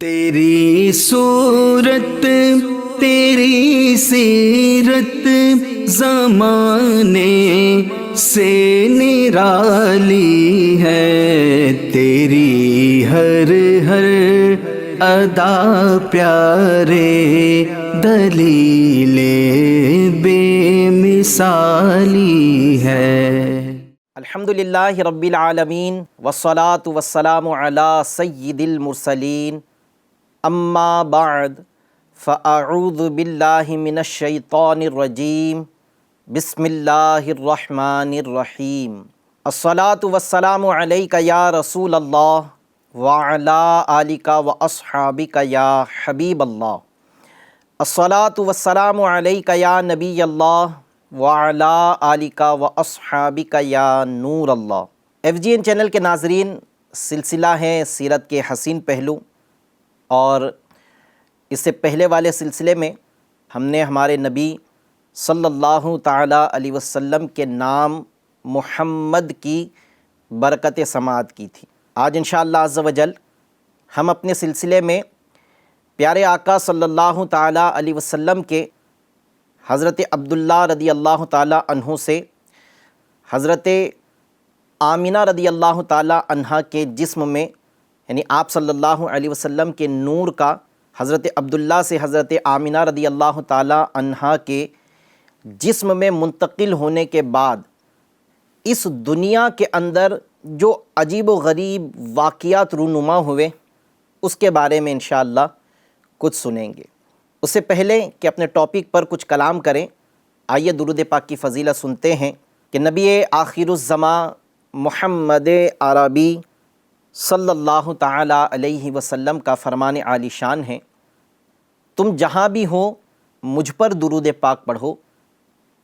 تیری صورت تیری سیرت زمانے سے نرالی ہے، تیری ہر ہر ادا پیارے دلیل بے مثالی ہے۔ الحمدللہ رب العالمین والصلاة والسلام علی سید المرسلین، اما بعد فاعوذ باللہ من الشیطان الرجیم، بسم اللہ الرحمن الرحیم۔ الصلاة والسلام علیک یا رسول اللہ وعلی آلک واصحابک یا حبیب اللہ۔ الصلاة والسلام علیک یا نبی اللہ وعلی آلک واصحابک یا نور اللہ۔ FGN چینل کے ناظرین، سلسلہ ہے سیرت کے حسین پہلو، اور اس سے پہلے والے سلسلے میں ہم نے ہمارے نبی صلی اللہ تعالیٰ علیہ وسلم کے نام محمد کی برکت سماعت کی تھی۔ آج انشاءاللہ عز و جل ہم اپنے سلسلے میں پیارے آقا صلی اللہ تعالیٰ علیہ وسلم کے حضرت عبداللہ رضی اللہ تعالیٰ عنہ سے حضرت آمینہ رضی اللہ تعالیٰ عنہا کے جسم میں، یعنی آپ صلی اللہ علیہ وسلم کے نور کا حضرت عبداللہ سے حضرت آمینہ رضی اللہ تعالیٰ عنہا کے جسم میں منتقل ہونے کے بعد اس دنیا کے اندر جو عجیب و غریب واقعات رونما ہوئے، اس کے بارے میں انشاءاللہ کچھ سنیں گے۔ اس سے پہلے کہ اپنے ٹاپک پر کچھ کلام کریں، آئیے درود پاک کی فضیلت سنتے ہیں کہ نبی آخر الزماں محمد عربی صلی اللہ تعالیٰ علیہ وسلم کا فرمان عالی شان ہے، تم جہاں بھی ہو مجھ پر درود پاک پڑھو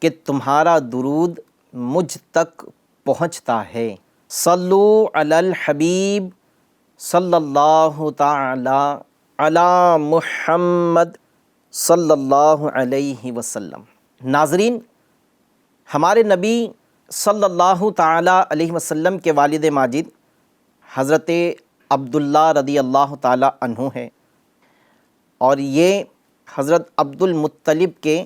کہ تمہارا درود مجھ تک پہنچتا ہے۔ صلو علی الحبیب صلی اللہ تعالیٰ علی محمد صلی اللہ علیہ وسلم۔ ناظرین، ہمارے نبی صلی اللہ تعالیٰ علیہ وسلم کے والد ماجد حضرت عبداللہ رضی اللہ تعالیٰ عنہ ہے، اور یہ حضرت عبد المطلب کے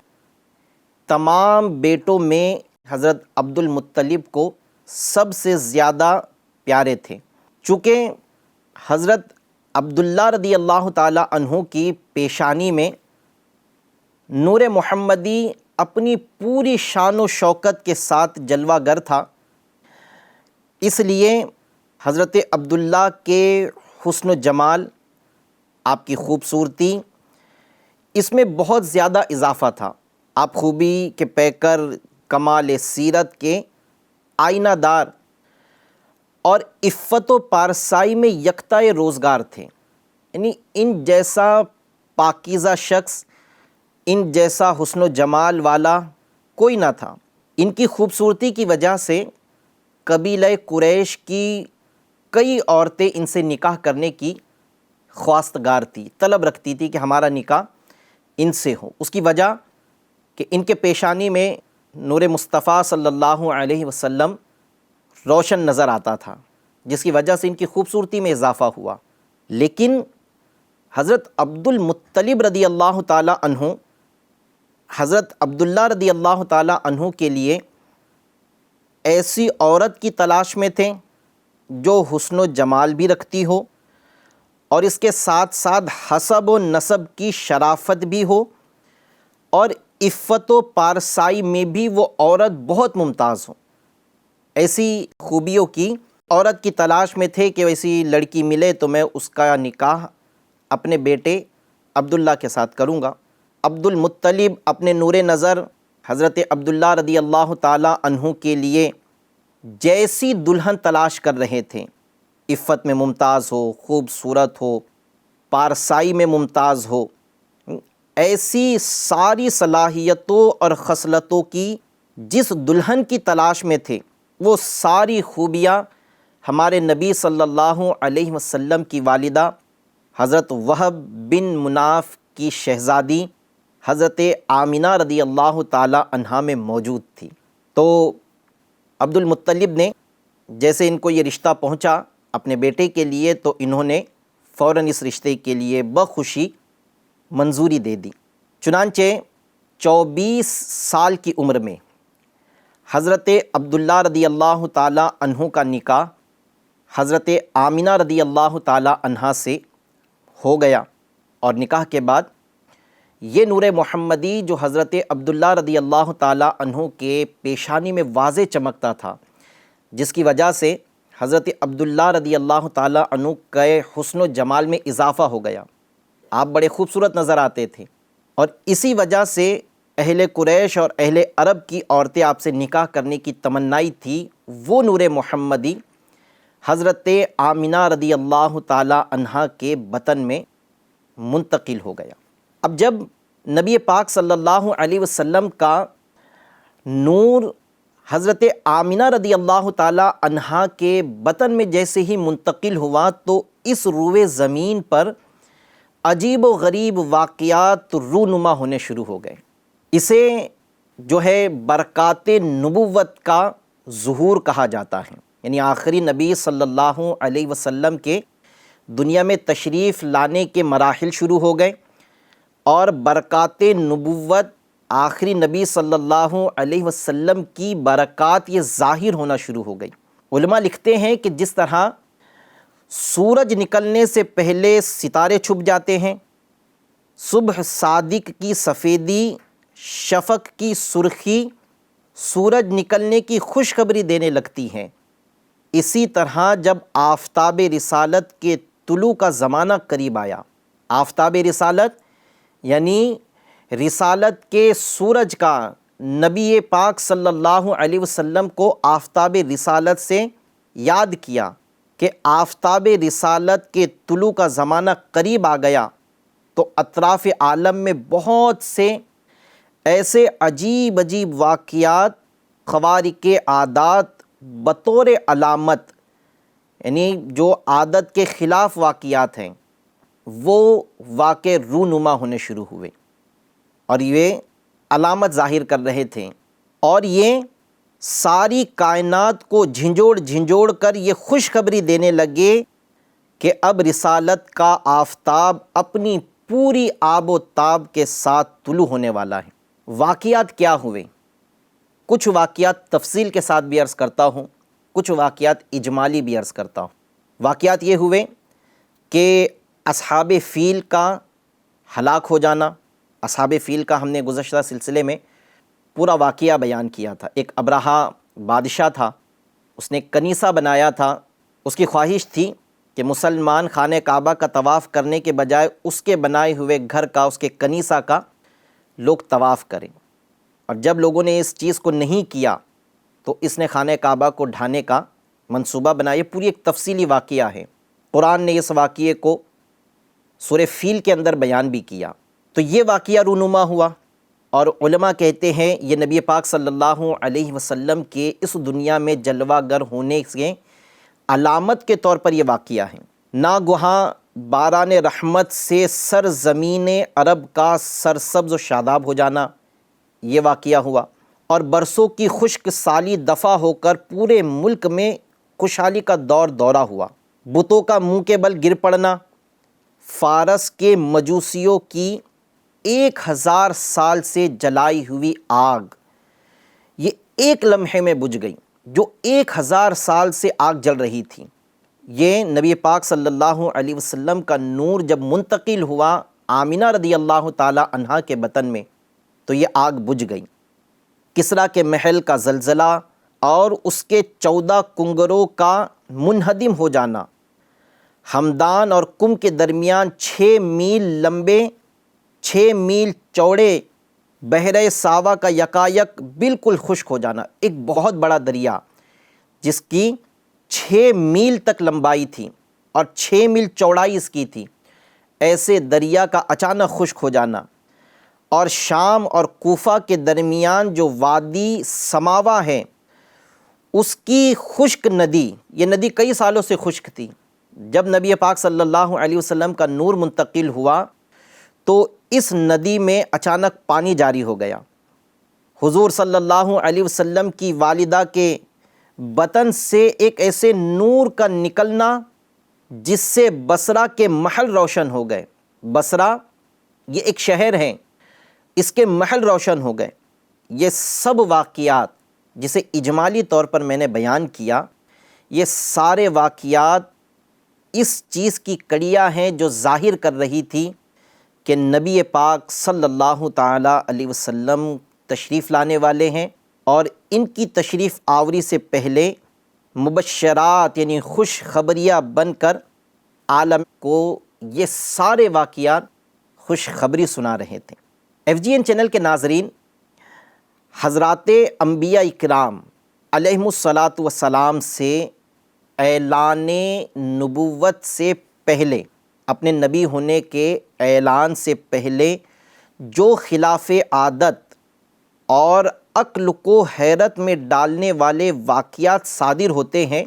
تمام بیٹوں میں حضرت عبد المطلب کو سب سے زیادہ پیارے تھے، چونکہ حضرت عبداللہ رضی اللہ تعالیٰ عنہ کی پیشانی میں نور محمدی اپنی پوری شان و شوکت کے ساتھ جلوہ گر تھا، اس لیے حضرت عبداللہ کے حسن و جمال، آپ کی خوبصورتی، اس میں بہت زیادہ اضافہ تھا۔ آپ خوبی کے پیکر، کمال سیرت کے آئینہ دار اور عفت و پارسائی میں یکتاء روزگار تھے، یعنی ان جیسا پاکیزہ شخص، ان جیسا حسن و جمال والا کوئی نہ تھا۔ ان کی خوبصورتی کی وجہ سے قبیلہ قریش کی کئی عورتیں ان سے نکاح کرنے کی خواستگار تھی، طلب رکھتی تھی کہ ہمارا نکاح ان سے ہو۔ اس کی وجہ کہ ان کے پیشانی میں نور مصطفیٰ صلی اللہ علیہ وسلم روشن نظر آتا تھا، جس کی وجہ سے ان کی خوبصورتی میں اضافہ ہوا۔ لیکن حضرت عبد المطلب رضی اللہ تعالیٰ عنہ حضرت عبداللہ رضی اللہ تعالیٰ عنہ کے لیے ایسی عورت کی تلاش میں تھے جو حسن و جمال بھی رکھتی ہو، اور اس کے ساتھ ساتھ حسب و نسب کی شرافت بھی ہو، اور عفت و پارسائی میں بھی وہ عورت بہت ممتاز ہو۔ ایسی خوبیوں کی عورت کی تلاش میں تھے کہ ایسی لڑکی ملے تو میں اس کا نکاح اپنے بیٹے عبداللہ کے ساتھ کروں گا۔ عبد المطلب اپنے نور نظر حضرت عبداللہ رضی اللہ تعالیٰ عنہ کے لیے جیسی دلہن تلاش کر رہے تھے، عفت میں ممتاز ہو، خوبصورت ہو، پارسائی میں ممتاز ہو، ایسی ساری صلاحیتوں اور خصلتوں کی جس دلہن کی تلاش میں تھے، وہ ساری خوبیاں ہمارے نبی صلی اللہ علیہ وسلم کی والدہ حضرت وہب بن مناف کی شہزادی حضرت آمینہ رضی اللہ تعالیٰ عنہا میں موجود تھی۔ تو عبد المطلب نے جیسے ان کو یہ رشتہ پہنچا اپنے بیٹے کے لیے، تو انہوں نے فوراً اس رشتے کے لیے بخوشی منظوری دے دی۔ چنانچہ 24 سال کی عمر میں حضرت عبداللہ رضی اللہ تعالیٰ عنہ کا نکاح حضرت آمنہ رضی اللہ تعالیٰ عنہا سے ہو گیا، اور نکاح کے بعد یہ نور محمدی جو حضرت عبداللہ رضی اللہ تعالیٰ عنہ کے پیشانی میں واضح چمکتا تھا، جس کی وجہ سے حضرت عبداللہ رضی اللہ تعالیٰ عنہ کے حسن و جمال میں اضافہ ہو گیا۔ آپ بڑے خوبصورت نظر آتے تھے، اور اسی وجہ سے اہل قریش اور اہل عرب کی عورتیں آپ سے نکاح کرنے کی تمنائی تھی۔ وہ نور محمدی حضرت آمنہ رضی اللہ تعالیٰ عنہا کے بطن میں منتقل ہو گیا۔ اب جب نبی پاک صلی اللہ علیہ وسلم کا نور حضرت آمنہ رضی اللہ تعالیٰ عنہا کے بطن میں جیسے ہی منتقل ہوا تو اس روئے زمین پر عجیب و غریب واقعات رونما ہونے شروع ہو گئے۔ اسے جو ہے برکات نبوت کا ظہور کہا جاتا ہے، یعنی آخری نبی صلی اللہ علیہ وسلم کے دنیا میں تشریف لانے کے مراحل شروع ہو گئے، اور برکات نبوت آخری نبی صلی اللہ علیہ وسلم کی برکات یہ ظاہر ہونا شروع ہو گئی۔ علماء لکھتے ہیں کہ جس طرح سورج نکلنے سے پہلے ستارے چھپ جاتے ہیں، صبح صادق کی سفیدی، شفق کی سرخی سورج نکلنے کی خوشخبری دینے لگتی ہیں، اسی طرح جب آفتاب رسالت کے طلوع کا زمانہ قریب آیا، آفتاب رسالت یعنی رسالت کے سورج کا نبی پاک صلی اللہ علیہ وسلم کو آفتاب رسالت سے یاد کیا کہ آفتاب رسالت کے طلوع کا زمانہ قریب آ گیا، تو اطراف عالم میں بہت سے ایسے عجیب عجیب واقعات، خوارق عادات بطور علامت، یعنی جو عادت کے خلاف واقعات ہیں، وہ واقع رونما ہونے شروع ہوئے، اور یہ علامت ظاہر کر رہے تھے، اور یہ ساری کائنات کو جھنجھوڑ جھنجھوڑ کر یہ خوشخبری دینے لگے کہ اب رسالت کا آفتاب اپنی پوری آب و تاب کے ساتھ طلوع ہونے والا ہے۔ واقعات کیا ہوئے؟ کچھ واقعات تفصیل کے ساتھ بھی عرض کرتا ہوں، کچھ واقعات اجمالی بھی عرض کرتا ہوں۔ واقعات یہ ہوئے کہ اصحاب فیل کا ہلاک ہو جانا۔ اصحاب فیل کا ہم نے گزشتہ سلسلے میں پورا واقعہ بیان کیا تھا۔ ایک ابرہہ بادشاہ تھا، اس نے کنیسہ بنایا تھا، اس کی خواہش تھی کہ مسلمان خانہ کعبہ کا طواف کرنے کے بجائے اس کے بنائے ہوئے گھر کا، اس کے کنیسہ کا لوگ طواف کریں، اور جب لوگوں نے اس چیز کو نہیں کیا تو اس نے خانہ کعبہ کو ڈھانے کا منصوبہ بنایا۔ یہ پوری ایک تفصیلی واقعہ ہے، قرآن نے اس واقعے کو سورہ فیل کے اندر بیان بھی کیا۔ تو یہ واقعہ رونما ہوا، اور علماء کہتے ہیں یہ نبی پاک صلی اللہ علیہ وسلم کے اس دنیا میں جلوہ گر ہونے سے علامت کے طور پر یہ واقعہ ہے۔ ناگہاں باران رحمت سے سرزمین عرب کا سرسبز و شاداب ہو جانا، یہ واقعہ ہوا، اور برسوں کی خشک سالی دفع ہو کر پورے ملک میں خوشحالی کا دورہ ہوا۔ بتوں کا منہ کے بل گر پڑنا، فارس کے مجوسیوں کی 1000 سال سے جلائی ہوئی آگ یہ ایک لمحے میں بجھ گئی، جو 1000 سال سے آگ جل رہی تھی۔ یہ نبی پاک صلی اللہ علیہ وسلم کا نور جب منتقل ہوا آمنہ رضی اللہ تعالی عنہا کے بطن میں تو یہ آگ بجھ گئی۔ کسریٰ کے محل کا زلزلہ اور اس کے 14 کنگروں کا منہدم ہو جانا، ہمدان اور کم کے درمیان 6 میل لمبے 6 میل چوڑے بحر ساوا کا یکایک بالکل خشک ہو جانا، ایک بہت بڑا دریا جس کی 6 میل تک لمبائی تھی اور 6 میل چوڑائی اس کی تھی، ایسے دریا کا اچانک خشک ہو جانا، اور شام اور کوفہ کے درمیان جو وادی سماوا ہے اس کی خشک ندی، یہ ندی کئی سالوں سے خشک تھی، جب نبی پاک صلی اللہ علیہ وسلم کا نور منتقل ہوا تو اس ندی میں اچانک پانی جاری ہو گیا۔ حضور صلی اللہ علیہ وسلم کی والدہ کے بطن سے ایک ایسے نور کا نکلنا جس سے بصرہ کے محل روشن ہو گئے. بصرہ یہ ایک شہر ہے، اس کے محل روشن ہو گئے. یہ سب واقعات جسے اجمالی طور پر میں نے بیان کیا، یہ سارے واقعات اس چیز کی کڑیاں ہیں جو ظاہر کر رہی تھی کہ نبی پاک صلی اللہ تعالیٰ علیہ وسلم تشریف لانے والے ہیں، اور ان کی تشریف آوری سے پہلے مبشرات یعنی خوش خبریاں بن کر عالم کو یہ سارے واقعات خوش خبری سنا رہے تھے. FGN چینل کے ناظرین، حضرات انبیاء اکرام علیہم الصلاۃ والسلام سے اعلان نبوت سے پہلے، اپنے نبی ہونے کے اعلان سے پہلے جو خلاف عادت اور عقل کو حیرت میں ڈالنے والے واقعات صادر ہوتے ہیں،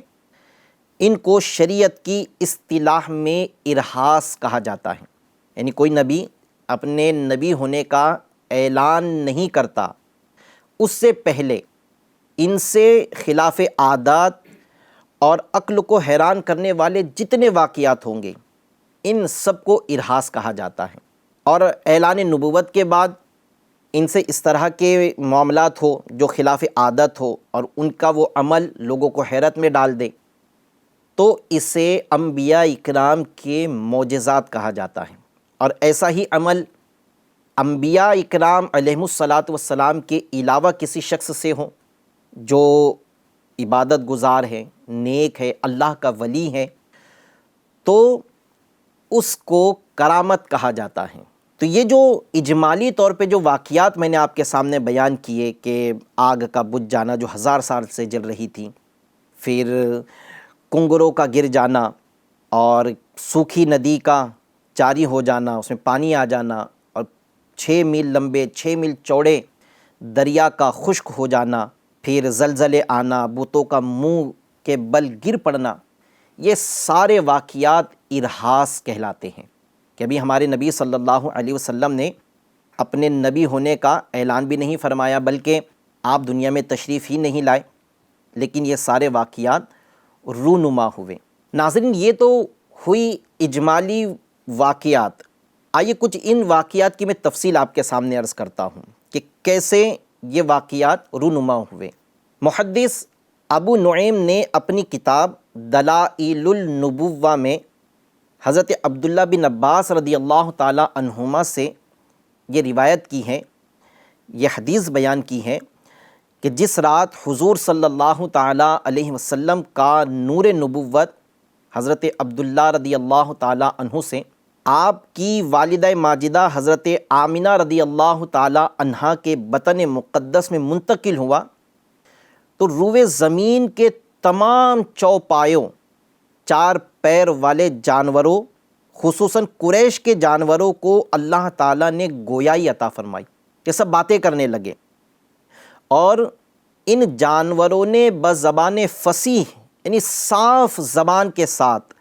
ان کو شریعت کی اصطلاح میں ارہاس کہا جاتا ہے. یعنی کوئی نبی اپنے نبی ہونے کا اعلان نہیں کرتا، اس سے پہلے ان سے خلاف عادات اور عقل کو حیران کرنے والے جتنے واقعات ہوں گے، ان سب کو ارہاس کہا جاتا ہے. اور اعلان نبوت کے بعد ان سے اس طرح کے معاملات ہو جو خلاف عادت ہو اور ان کا وہ عمل لوگوں کو حیرت میں ڈال دے، تو اسے انبیاء اکرام کے معجزات کہا جاتا ہے. اور ایسا ہی عمل انبیاء اکرام علیہم الصلاۃ والسلام کے علاوہ کسی شخص سے ہو جو عبادت گزار ہے، نیک ہے، اللہ کا ولی ہے، تو اس کو کرامت کہا جاتا ہے. تو یہ جو اجمالی طور پہ جو واقعات میں نے آپ کے سامنے بیان کیے کہ آگ کا بجھ جانا جو 1000 سال سے جل رہی تھی، پھر کنگروں کا گر جانا اور سوکھی ندی کا جاری ہو جانا، اس میں پانی آ جانا، اور 6 میل لمبے 6 میل چوڑے دریا کا خشک ہو جانا، پھر زلزلے آنا، بتوں کا منہ کے بل گر پڑنا، یہ سارے واقعات ارہاس کہلاتے ہیں. کہ ابھی ہمارے نبی صلی اللہ علیہ وسلم نے اپنے نبی ہونے کا اعلان بھی نہیں فرمایا، بلکہ آپ دنیا میں تشریف ہی نہیں لائے، لیکن یہ سارے واقعات رونما ہوئے. ناظرین، یہ تو ہوئی اجمالی واقعات. آئیے کچھ ان واقعات کی میں تفصیل آپ کے سامنے عرض کرتا ہوں کہ کیسے یہ واقعات رونما ہوئے. محدث ابو نعیم نے اپنی کتاب دلائل النبوہ میں حضرت عبداللہ بن عباس رضی اللہ تعالی عنہما سے یہ روایت کی ہے، یہ حدیث بیان کی ہے کہ جس رات حضور صلی اللہ تعالی علیہ وسلم کا نور نبوت حضرت عبداللہ رضی اللہ تعالی عنہ سے آپ کی والدہ ماجدہ حضرت آمنہ رضی اللہ تعالی عنہا کے بطن مقدس میں منتقل ہوا، تو روئے زمین کے تمام چوپایوں، 4 پیر والے جانوروں، خصوصاً قریش کے جانوروں کو اللہ تعالیٰ نے گویائی عطا فرمائی کہ سب باتیں کرنے لگے. اور ان جانوروں نے بزبان فصیح یعنی صاف زبان کے ساتھ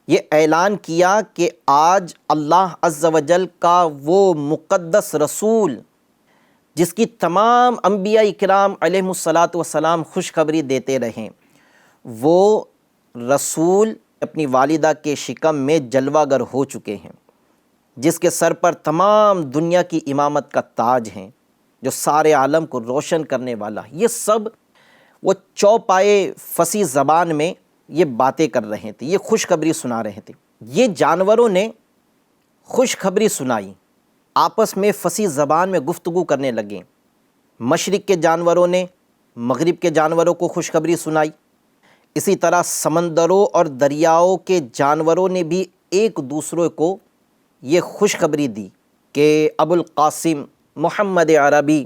یہ اعلان کیا کہ آج اللہ عز و جل کا وہ مقدس رسول جس کی تمام انبیاء اکرام علیہم الصلاۃ والسلام خوشخبری دیتے رہیں، وہ رسول اپنی والدہ کے شکم میں جلوہ گر ہو چکے ہیں، جس کے سر پر تمام دنیا کی امامت کا تاج ہیں، جو سارے عالم کو روشن کرنے والا. یہ سب وہ چوپائے فصیح زبان میں یہ باتیں کر رہے تھے، یہ خوشخبری سنا رہے تھے. یہ جانوروں نے خوشخبری سنائی، آپس میں فصیح زبان میں گفتگو کرنے لگے. مشرق کے جانوروں نے مغرب کے جانوروں کو خوشخبری سنائی، اسی طرح سمندروں اور دریاؤں کے جانوروں نے بھی ایک دوسرے کو یہ خوشخبری دی کہ ابو القاسم محمد عربی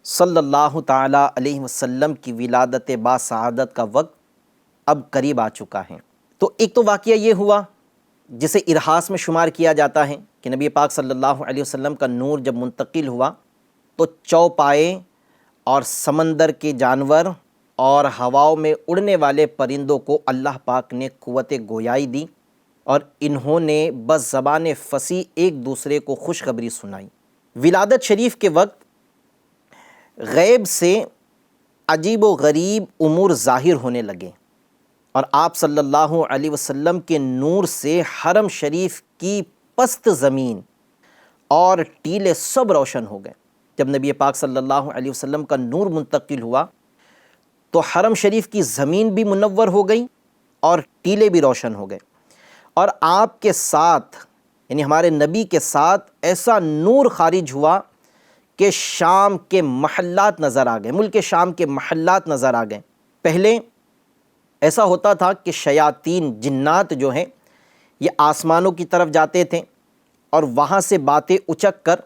صلی اللہ تعالیٰ علیہ وسلم کی ولادت با سعادت کا وقت اب قریب آ چکا ہے. تو ایک تو واقعہ یہ ہوا جسے ارہاس میں شمار کیا جاتا ہے کہ نبی پاک صلی اللہ علیہ وسلم کا نور جب منتقل ہوا تو چوپائے اور سمندر کے جانور اور ہواؤں میں اڑنے والے پرندوں کو اللہ پاک نے قوت گویائی دی، اور انہوں نے بس زبان فصیح ایک دوسرے کو خوشخبری سنائی. ولادت شریف کے وقت غیب سے عجیب و غریب امور ظاہر ہونے لگے. اور آپ صلی اللہ علیہ وسلم کے نور سے حرم شریف کی پست زمین اور ٹیلے سب روشن ہو گئے۔ جب نبی پاک صلی اللہ علیہ وسلم کا نور منتقل ہوا تو حرم شریف کی زمین بھی منور ہو گئی اور ٹیلے بھی روشن ہو گئے، اور آپ کے ساتھ یعنی ہمارے نبی کے ساتھ ایسا نور خارج ہوا کہ شام کے محلات نظر آ گئے، ملک شام کے محلات نظر آ گئے۔ پہلے ایسا ہوتا تھا کہ شیاطین جنات جو ہیں یہ آسمانوں کی طرف جاتے تھے اور وہاں سے باتیں اچک کر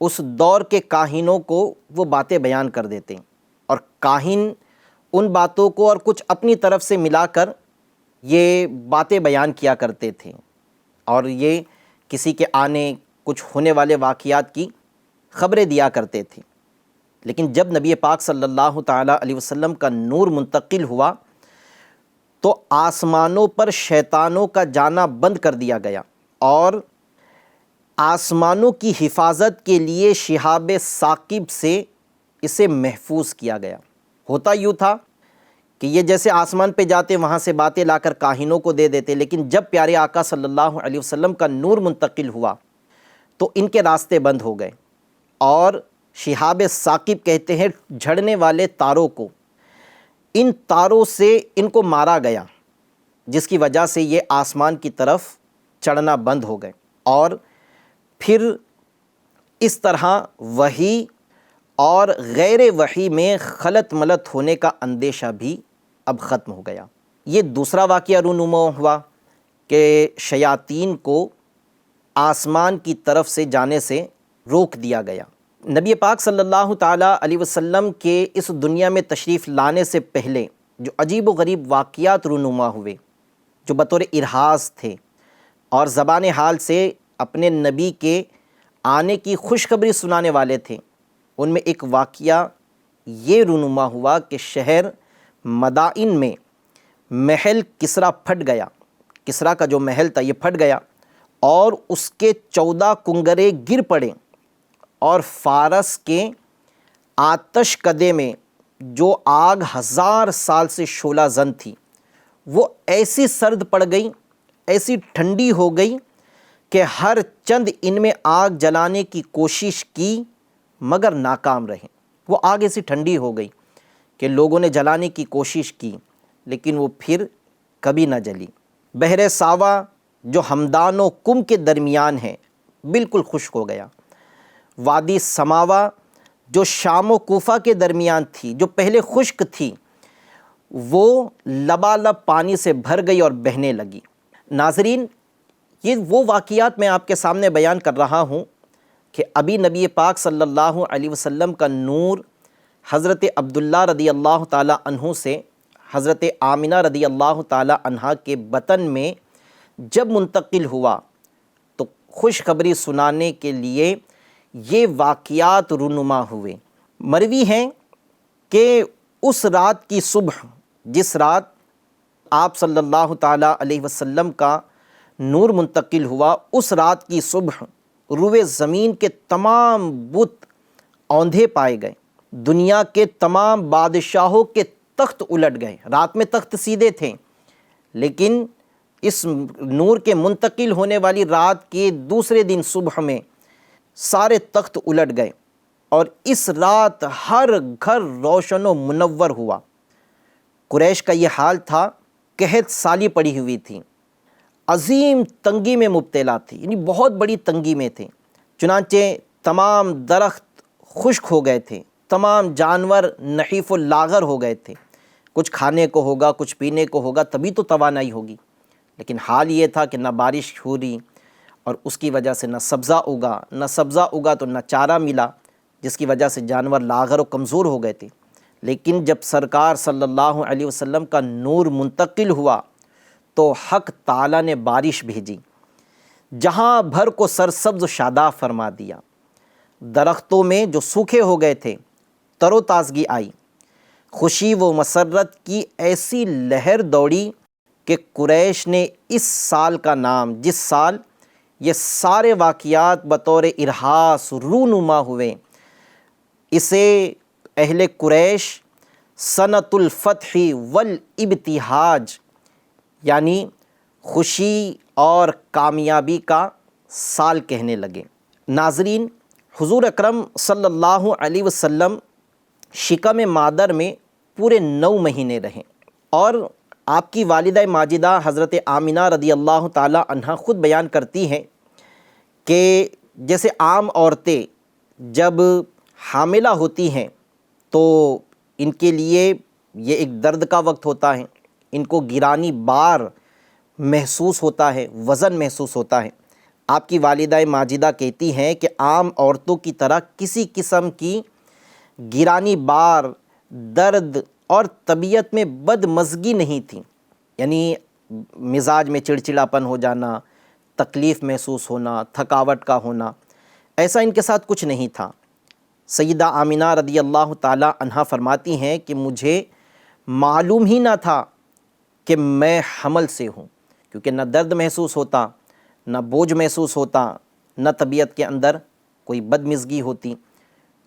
اس دور کے کاہنوں کو وہ باتیں بیان کر دیتے ہیں، اور کاہن ان باتوں کو اور کچھ اپنی طرف سے ملا کر یہ باتیں بیان کیا کرتے تھے، اور یہ کسی کے آنے کچھ ہونے والے واقعات کی خبریں دیا کرتے تھے۔ لیکن جب نبی پاک صلی اللہ تعالیٰ علیہ وسلم کا نور منتقل ہوا تو آسمانوں پر شیطانوں کا جانا بند کر دیا گیا، اور آسمانوں کی حفاظت کے لیے شہاب ثاقب سے اسے محفوظ کیا گیا۔ ہوتا یوں تھا کہ یہ جیسے آسمان پہ جاتے وہاں سے باتیں لا کر کاہنوں کو دے دیتے، لیکن جب پیارے آقا صلی اللہ علیہ وسلم کا نور منتقل ہوا تو ان کے راستے بند ہو گئے، اور شہاب ثاقب کہتے ہیں جھڑنے والے تاروں کو، ان تاروں سے ان کو مارا گیا، جس کی وجہ سے یہ آسمان کی طرف چڑھنا بند ہو گئے، اور پھر اس طرح وحی اور غیر وحی میں خلط ملط ہونے کا اندیشہ بھی اب ختم ہو گیا۔ یہ دوسرا واقعہ رونما ہوا کہ شیاطین کو آسمان کی طرف سے جانے سے روک دیا گیا۔ نبی پاک صلی اللہ تعالیٰ علیہ وسلم کے اس دنیا میں تشریف لانے سے پہلے جو عجیب و غریب واقعات رونما ہوئے، جو بطور ارہاس تھے اور زبان حال سے اپنے نبی کے آنے کی خوشخبری سنانے والے تھے، ان میں ایک واقعہ یہ رونما ہوا کہ شہر مدائن میں محل کسریٰ پھٹ گیا، کسریٰ کا جو محل تھا یہ پھٹ گیا، اور اس کے 14 کنگرے گر پڑے، اور فارس کے آتش کدے میں جو آگ 1000 سال سے شعلہ زن تھی وہ ایسی سرد پڑ گئی، ایسی ٹھنڈی ہو گئی کہ ہر چند ان میں آگ جلانے کی کوشش کی مگر ناکام رہے۔ وہ آگ ایسی ٹھنڈی ہو گئی کہ لوگوں نے جلانے کی کوشش کی لیکن وہ پھر کبھی نہ جلی۔ بحر ساوا جو ہمدان و کم کے درمیان ہے بالکل خشک ہو گیا۔ وادی سماوا جو شام و کوفہ کے درمیان تھی، جو پہلے خشک تھی، وہ لبالب پانی سے بھر گئی اور بہنے لگی۔ ناظرین، یہ وہ واقعات میں آپ کے سامنے بیان کر رہا ہوں کہ ابھی نبی پاک صلی اللہ علیہ وسلم کا نور حضرت عبداللہ رضی اللہ تعالیٰ عنہ سے حضرت آمنہ رضی اللہ تعالیٰ عنہا کے بطن میں جب منتقل ہوا تو خوشخبری سنانے کے لیے یہ واقعات رونما ہوئے۔ مروی ہیں کہ اس رات کی صبح، جس رات آپ صلی اللہ تعالیٰ علیہ وسلم کا نور منتقل ہوا، اس رات کی صبح روئے زمین کے تمام بت اوندھے پائے گئے، دنیا کے تمام بادشاہوں کے تخت الٹ گئے۔ رات میں تخت سیدھے تھے، لیکن اس نور کے منتقل ہونے والی رات کے دوسرے دن صبح میں سارے تخت الٹ گئے، اور اس رات ہر گھر روشن و منور ہوا۔ قریش کا یہ حال تھا، قحط سالی پڑی ہوئی تھی، عظیم تنگی میں مبتلا تھی، یعنی بہت بڑی تنگی میں تھے۔ چنانچہ تمام درخت خشک ہو گئے تھے، تمام جانور نحیف و لاغر ہو گئے تھے۔ کچھ کھانے کو ہوگا، کچھ پینے کو ہوگا، تبھی تو توانائی ہوگی، لیکن حال یہ تھا کہ نہ بارش ہو رہی، اور اس کی وجہ سے نہ سبزہ اگا تو نہ چارہ ملا، جس کی وجہ سے جانور لاغر و کمزور ہو گئے تھے۔ لیکن جب سرکار صلی اللہ علیہ وسلم کا نور منتقل ہوا تو حق تعالیٰ نے بارش بھیجی، جہاں بھر کو سرسبز و شاداب فرما دیا۔ درختوں میں جو سوکھے ہو گئے تھے تر و تازگی آئی، خوشی و مسرت کی ایسی لہر دوڑی کہ قریش نے اس سال کا نام، جس سال یہ سارے واقعات بطور ارہاس رونما ہوئے، اسے اہل قریش سنۃ الفتح والابتہاج، یعنی خوشی اور کامیابی کا سال کہنے لگے۔ ناظرین، حضور اکرم صلی اللہ علیہ وسلم شکم مادر میں پورے 9 مہینے رہیں، اور آپ کی والدہ ماجدہ حضرت آمنہ رضی اللہ تعالی عنہا خود بیان کرتی ہیں کہ جیسے عام عورتیں جب حاملہ ہوتی ہیں تو ان کے لیے یہ ایک درد کا وقت ہوتا ہے، ان کو گرانی بار محسوس ہوتا ہے، وزن محسوس ہوتا ہے۔ آپ کی والدہ ماجدہ کہتی ہیں کہ عام عورتوں کی طرح کسی قسم کی گرانی بار، درد اور طبیعت میں بدمزگی نہیں تھی، یعنی مزاج میں چڑچڑاپن ہو جانا، تکلیف محسوس ہونا، تھکاوٹ کا ہونا، ایسا ان کے ساتھ کچھ نہیں تھا۔ سیدہ آمنہ رضی اللہ تعالی عنہا فرماتی ہیں کہ مجھے معلوم ہی نہ تھا کہ میں حمل سے ہوں، کیونکہ نہ درد محسوس ہوتا، نہ بوجھ محسوس ہوتا، نہ طبیعت کے اندر کوئی بدمزگی ہوتی،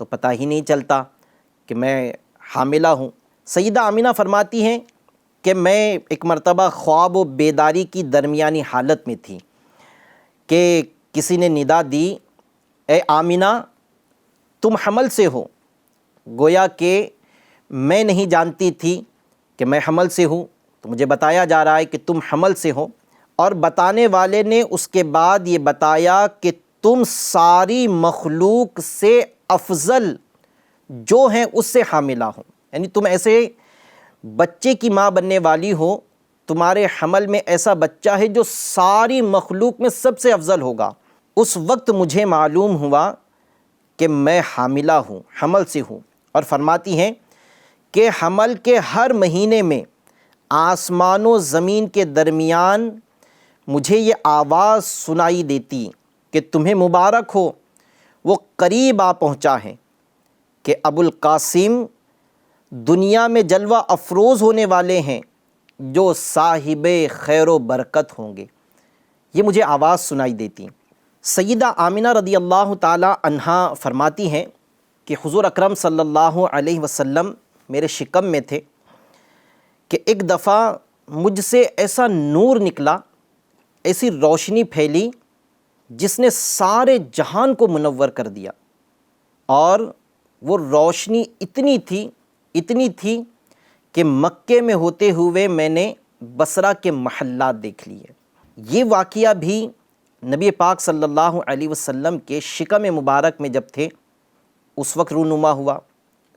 تو پتہ ہی نہیں چلتا کہ میں حاملہ ہوں۔ سیدہ آمنہ فرماتی ہیں کہ میں ایک مرتبہ خواب و بیداری کی درمیانی حالت میں تھی کہ کسی نے ندا دی، اے آمنہ تم حمل سے ہو۔ گویا کہ میں نہیں جانتی تھی کہ میں حمل سے ہوں، تو مجھے بتایا جا رہا ہے کہ تم حمل سے ہو، اور بتانے والے نے اس کے بعد یہ بتایا کہ تم ساری مخلوق سے افضل جو ہیں اس سے حاملہ ہو، یعنی تم ایسے بچے کی ماں بننے والی ہو، تمہارے حمل میں ایسا بچہ ہے جو ساری مخلوق میں سب سے افضل ہوگا۔ اس وقت مجھے معلوم ہوا کہ میں حاملہ ہوں، حمل سے ہوں۔ اور فرماتی ہیں کہ حمل کے ہر مہینے میں آسمان و زمین کے درمیان مجھے یہ آواز سنائی دیتی کہ تمہیں مبارک ہو، وہ قریب آ پہنچا ہے کہ ابو القاسم دنیا میں جلوہ افروز ہونے والے ہیں جو صاحب خیر و برکت ہوں گے۔ یہ مجھے آواز سنائی دیتی۔ سیدہ آمنہ رضی اللہ تعالی عنہا فرماتی ہیں کہ حضور اکرم صلی اللہ علیہ وسلم میرے شکم میں تھے کہ ایک دفعہ مجھ سے ایسا نور نکلا، ایسی روشنی پھیلی جس نے سارے جہان کو منور کر دیا، اور وہ روشنی اتنی تھی کہ مکے میں ہوتے ہوئے میں نے بصرہ کے محلات دیکھ لیے۔ یہ واقعہ بھی نبی پاک صلی اللہ علیہ وسلم کے شکم مبارک میں جب تھے اس وقت رونما ہوا،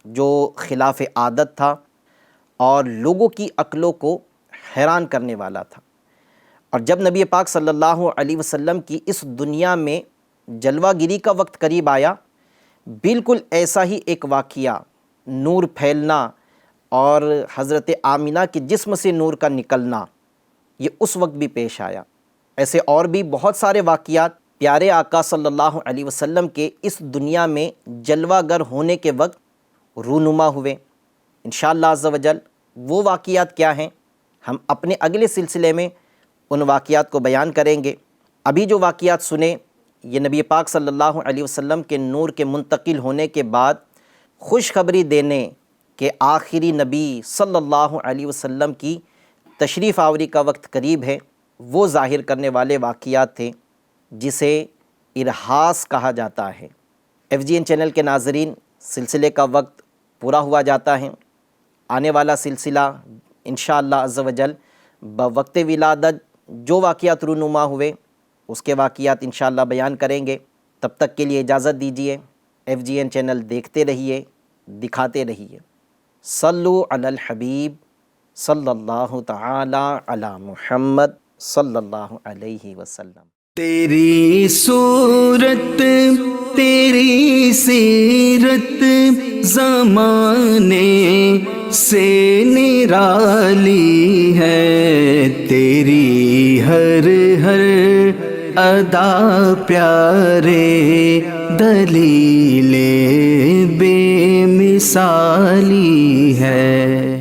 جو خلاف عادت تھا اور لوگوں کی عقلوں کو حیران کرنے والا تھا۔ اور جب نبی پاک صلی اللہ علیہ وسلم کی اس دنیا میں جلوہ گری کا وقت قریب آیا، بالکل ایسا ہی ایک واقعہ، نور پھیلنا اور حضرت آمنہ کے جسم سے نور کا نکلنا، یہ اس وقت بھی پیش آیا۔ ایسے اور بھی بہت سارے واقعات پیارے آقا صلی اللہ علیہ وسلم کے اس دنیا میں جلوہ گر ہونے کے وقت رونما ہوئے۔ انشاءاللہ عز و جل وہ واقعات کیا ہیں، ہم اپنے اگلے سلسلے میں ان واقعات کو بیان کریں گے۔ ابھی جو واقعات سنیں یہ نبی پاک صلی اللہ علیہ وسلم کے نور کے منتقل ہونے کے بعد خوشخبری دینے کہ آخری نبی صلی اللہ علیہ وسلم کی تشریف آوری کا وقت قریب ہے، وہ ظاہر کرنے والے واقعات تھے جسے ارہاس کہا جاتا ہے۔ FGN چینل کے ناظرین، سلسلے کا وقت پورا ہوا جاتا ہے۔ آنے والا سلسلہ انشاءاللہ عز و جل بوقت ولادت جو واقعات رونما ہوئے اس کے واقعات انشاءاللہ بیان کریں گے۔ تب تک کے لیے اجازت دیجیے۔ FGN چینل دیکھتے رہیے، دکھاتے رہیے۔ صلو علی الحبیب صلی اللہ تعالی علی محمد صلی اللہ علیہ وسلم۔ تیری صورت تیری سیرت زمانے سے نرالی ہے، تیری ہر ادا پیارے دلیل بے مثالی ہے۔